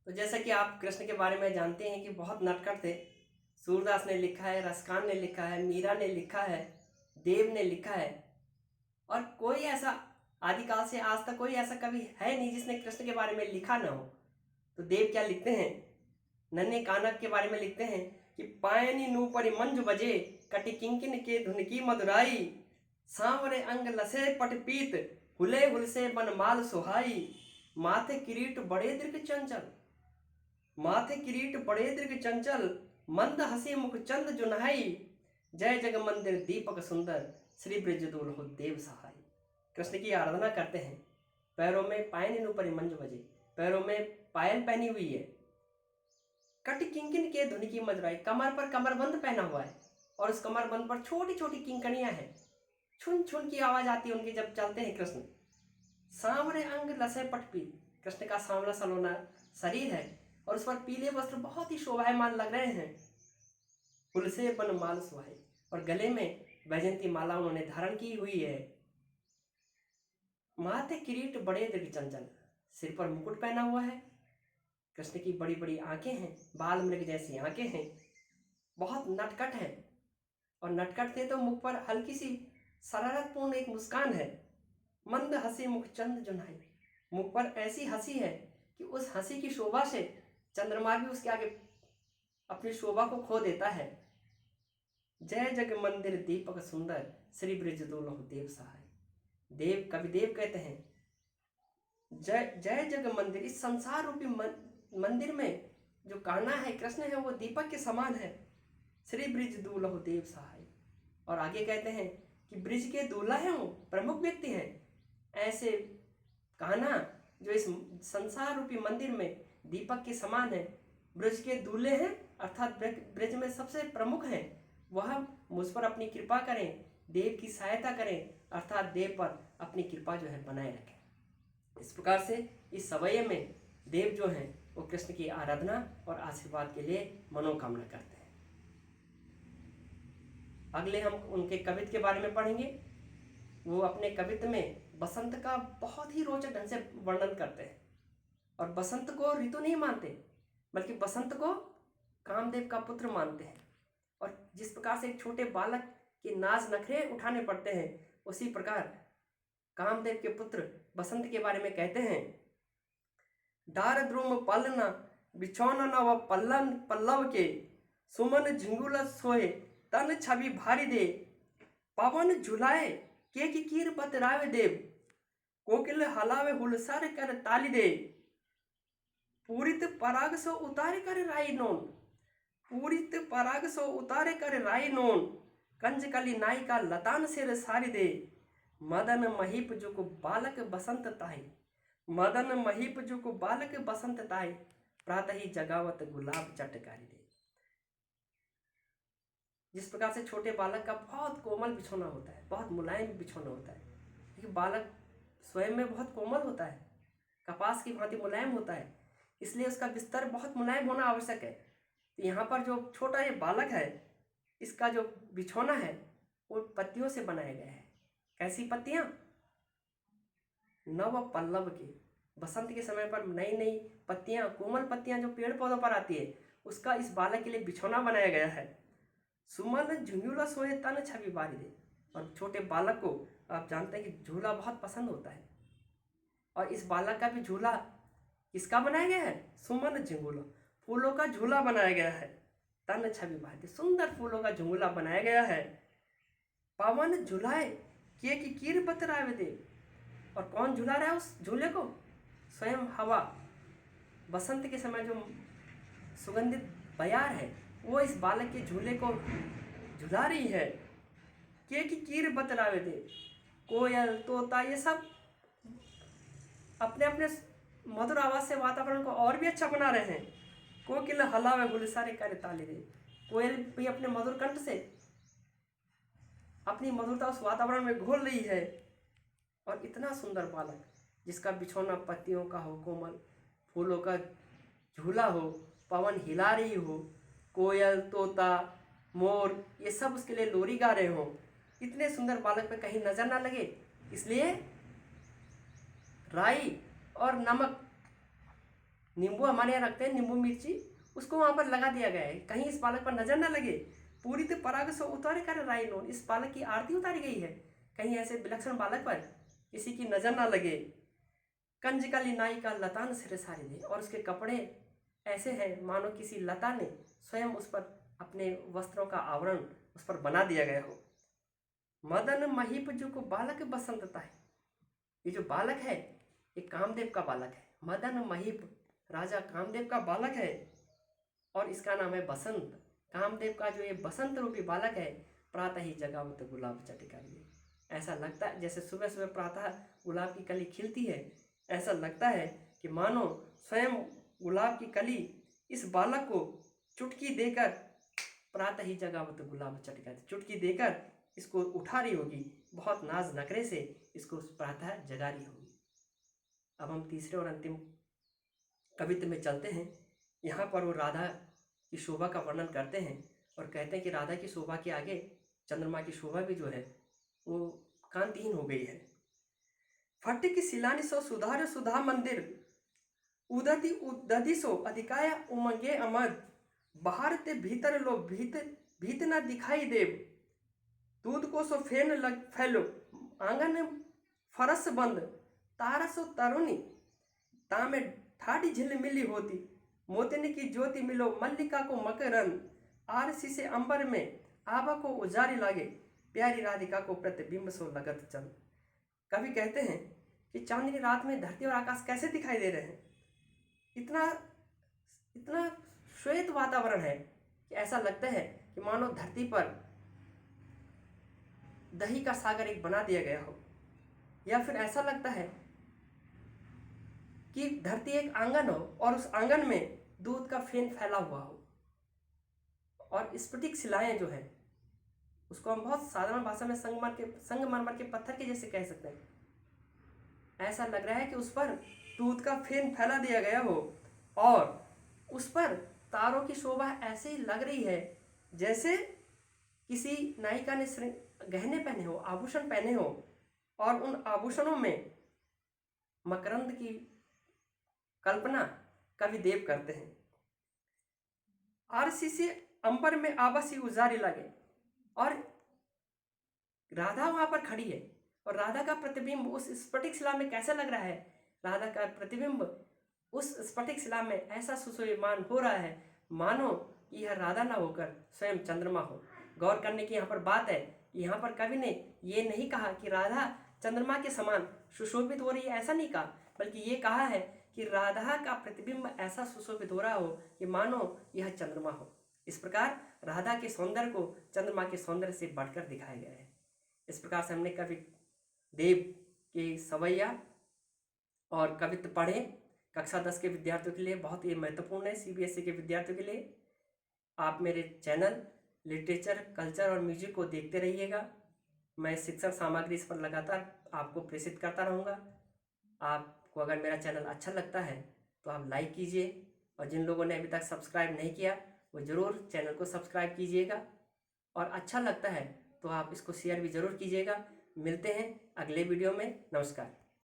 तो जैसा कि आप कृष्ण के बारे में जानते हैं कि बहुत नटखट थे। सूरदास ने लिखा है, रसखान ने लिखा है, मीरा ने लिखा है, देव ने लिखा है, और कोई ऐसा आदिकाल से आज तक कोई ऐसा कवि है नहीं जिसने कृष्ण के बारे में लिखा ना हो। तो देव क्या लिखते हैं, नन्हे कानक के बारे में लिखते हैं कि पायनी नूपरि मंजु बजे, कटि किंकिन के धुन की मधुराई, सांवरे अंग लसे पटपीत, हुले हुलसे बनमाल सुहाई, माथे किरीट बड़े दीर्घ चंचल, माथे किरीट बड़े दीर्घ चंचल, मंद हसी मुख चंद जुनहाई, जय जग मंदिर दीपक सुंदर, श्री ब्रज दुल्हो देव सहाय। कृष्ण की आराधना करते हैं। पैरों में पायन नूपरि मंजु बजे, पैरों में पायल पहनी हुई है। कट किंकिन के धुन की मधुराई, कमर पर कमरबंद पहना हुआ है और उस कमरबंद पर छोटी छोटी किंकनियां हैं। छुन छुन की आवाज आती है उनकी जब चलते हैं कृष्ण। सांवरे अंग लसे पटपीत, कृष्ण का सांवला सलोना शरीर है और उस पर पीले वस्त्र बहुत ही शोभायमान लग रहे हैं। हुलसे बन माल सुहाए, और गले में वैजंती माला उन्होंने धारण की हुई है। माथे किरीट बड़े दीर्घ चंचल, सिर पर मुकुट पहना हुआ है। कृष्ण की बड़ी बड़ी आंखें हैं, बाल मृग जैसी आंखें हैं, बहुत नटखट है। और नटखट थे तो मुख पर हल्की सी शरारतपूर्ण एक मुस्कान है। मंद हंसी मुख चंद जुनाई, मुख पर ऐसी हंसी है कि उस हंसी की शोभा से चंद्रमा भी उसके आगे अपनी शोभा को खो देता है। जय जग मंदिर दीपक सुंदर, श्री ब्रज दुल्हो देव सहाय। देव कविदेव कहते हैं जय जय जग मंदिर, इस संसार रूपी मंदिर में जो कान्हा है, कृष्ण है, वो दीपक के समान है। श्री ब्रज दुल्हो देव सहाय। और आगे कहते हैं कि ब्रिज के दूल्हा है, वो प्रमुख व्यक्ति है। ऐसे कान्हा जो इस संसार रूपी मंदिर में दीपक के समान है, ब्रज के दूल्हे हैं, अर्थात ब्रज में सबसे प्रमुख हैं, वह मुझ पर अपनी कृपा करें, देव की सहायता करें, अर्थात देव पर अपनी कृपा जो है बनाए रखें। इस प्रकार से इस सवय में देव जो हैं वो कृष्ण की आराधना और आशीर्वाद के लिए मनोकामना करते हैं। अगले हम उनके कवित्व के बारे में पढ़ेंगे। वो अपने कवित्व में बसंत का बहुत ही रोचक ढंग से वर्णन करते हैं और बसंत को ऋतु नहीं मानते, बल्कि बसंत को कामदेव का पुत्र मानते हैं। और जिस प्रकार से एक छोटे बालक के नाज नखरे उठाने पड़ते हैं, उसी प्रकार कामदेव के पुत्र बसंत के बारे में कहते हैं। डार द्रुम पलना बिछौना नव पल्लन पल्लव के, सुमन झिंगुल सोए तन छवि भारी दे, पवन झुलाए के की कीर बतरावे देव, कोकिल हलावे हुलसार कर ताली दे, पूरित पराग सो उतारे कर राई नोन, पूरित पराग सो उतारे कर राई नोन, कंजकली नायिका लतान सिर सारी दे, मदन महीप जुक बालक बसंत ताई, मदन महीप जुक बालक बसंत ताई, प्रातः ही जगावत गुलाब चटकारी दे। जिस प्रकार से छोटे बालक का बहुत कोमल बिछौना होता है, बहुत मुलायम बिछौना होता है, क्योंकि बालक स्वयं में बहुत कोमल होता है, कपास की भांति मुलायम होता है, इसलिए उसका बिस्तर बहुत मुलायम होना आवश्यक है। तो यहाँ पर जो छोटा ये बालक है, इसका जो बिछौना है वो पत्तियों से बनाया गया है। कैसी पत्तियाँ? नव पल्लव की, बसंत के समय पर नई नई पत्तियाँ, कोमल पत्तियाँ जो पेड़ पौधों पर आती है, उसका इस बालक के लिए बिछौना बनाया गया है। सुमन झुंझुला सोए तन छवि बारी दे, और छोटे बालक को आप जानते हैं कि झूला बहुत पसंद होता है, और इस बालक का भी झूला किसका बनाया गया है? सुमन झुंझुला, फूलों का झूला बनाया गया है। तन छवि बारी दे, सुंदर फूलों का झूला बनाया गया है। पवन झुलाए के की कीर बतरावे दे, और कौन झुला रहा है उस झूले को? स्वयं हवा, बसंत के समय जो सुगंधित बयार है वो इस बालक के झूले को झुला रही है। के की कीर बतरावे दे, कोयल तोता ये सब अपने अपने मधुर आवाज से वातावरण को और भी अच्छा बना रहे हैं। कोकिल हलावे गुलसारे करे ताले दे, कोयल भी अपने मधुर कंठ से अपनी मधुरता उस वातावरण में घोल रही है। और इतना सुंदर बालक जिसका बिछौना पत्तियों का हो, कोमल फूलों का झूला हो, पवन हिला रही हो, कोयल तोता मोर ये सब उसके लिए लोरी गा रहे हो, इतने सुंदर बालक पे कहीं नजर ना लगे, इसलिए राई और नमक नींबू हमारे यहाँ रखते हैं, नींबू मिर्ची, उसको वहाँ पर लगा दिया गया है, कहीं इस बालक पर नजर न लगे। पूरी पराग सो उतारे कर राइनो, इस बालक की आरती उतारी गई है, कहीं ऐसे विलक्षण बालक पर किसी की नजर ना लगे। कंज का नाई का लता ने सिर सारी दे, और उसके कपड़े ऐसे हैं मानो किसी लता ने स्वयं उस पर अपने वस्त्रों का आवरण उस पर बना दिया गया हो। मदन महीप जो को बालक बसंतता है, ये जो बालक है ये कामदेव का बालक है। मदन महीप राजा कामदेव का बालक है और इसका नाम है बसंत। कामदेव का जो ये बसंत रूपी बालक है, प्रातः ही जगावत गुलाब चटिका लिए। ऐसा लगता है जैसे सुबह सुबह प्रातः गुलाब की कली खिलती है, ऐसा लगता है कि मानो स्वयं गुलाब की कली इस बालक को चुटकी देकर प्रातः ही जगावत गुलाब चटिका, चुटकी देकर इसको उठा रही होगी, बहुत नाज नखरे से इसको प्रातः जगा रही होगी। अब हम तीसरे और अंतिम कवित्व में चलते हैं। यहाँ पर वो राधा की शोभा का वर्णन करते हैं और कहते हैं कि राधा की शोभा के आगे चंद्रमा की शोभा भी जो है वो कांतिहीन हो गई है। फट की सिलानी सो सुधार सुधा मंदिर, उदति उदधि सो अधिकाया उमंगे अमद, बाहर ते भीतर लो भीत न दिखाई देव, दूध को सो फेन लग फैलो आंगन फरस बंद, तारा सो तरुणी तामे ठाडी झिल मिली होती, मोतिनी की ज्योति मिलो मल्लिका को मकरंद, आरसी से अंबर में आभा को उजारी लागे, प्यारी राधिका को प्रतिबिंब सो लगत चंद। कवि कहते हैं कि चांदनी रात में धरती और आकाश कैसे दिखाई दे रहे हैं, इतना इतना श्वेत वातावरण है कि ऐसा लगता है कि मानो धरती पर दही का सागर एक बना दिया गया हो, या फिर ऐसा लगता है कि धरती एक आंगन हो और उस आंगन में दूध का फेन फैला हुआ हो। और स्फटिक शिलाएं जो है उसको हम बहुत साधारण भाषा में संगमरमर के पत्थर के जैसे कह सकते हैं। ऐसा लग रहा है कि उस पर दूध का फेन फैला दिया गया हो और उस पर तारों की शोभा ऐसे ही लग रही है जैसे किसी नायिका ने गहने पहने हो, आभूषण पहने हो, और उन आभूषणों में मकरंद की कल्पना कवि देव करते हैं। आरसी से अंबर में आवासी उजारी लगे, और राधा वहां पर खड़ी है और राधा का प्रतिबिंब उस स्फटिक शिला में कैसा लग रहा है, राधा का प्रतिबिंब उस स्फटिक शिला में ऐसा सुशोभिमान हो रहा है मानो यह राधा ना होकर स्वयं चंद्रमा हो। गौर करने की यहाँ पर बात है, यहाँ पर कवि ने ये नहीं कहा कि राधा चंद्रमा के समान सुशोभित हो रही है, ऐसा नहीं कहा, बल्कि ये कहा है कि राधा का प्रतिबिंब ऐसा सुशोभित हो रहा हो कि मानो यह चंद्रमा हो। इस प्रकार राधा के सौंदर्य को चंद्रमा के सौंदर्य से बढ़कर दिखाया गया है। इस प्रकार से हमने कवि देव के सवैया और कवित्व पढ़े। कक्षा 10 के विद्यार्थियों के लिए बहुत ही महत्वपूर्ण है, सीबीएसई के विद्यार्थियों के लिए। आप मेरे चैनल लिटरेचर, कल्चर और म्यूजिक को देखते रहिएगा। मैं शिक्षण सामग्री इस पर लगातार आपको प्रेषित करता रहूँगा। आपको अगर मेरा चैनल अच्छा लगता है तो आप लाइक कीजिए, और जिन लोगों ने अभी तक सब्सक्राइब नहीं किया वो ज़रूर चैनल को सब्सक्राइब कीजिएगा, और अच्छा लगता है तो आप इसको शेयर भी ज़रूर कीजिएगा। मिलते हैं अगले वीडियो में। नमस्कार।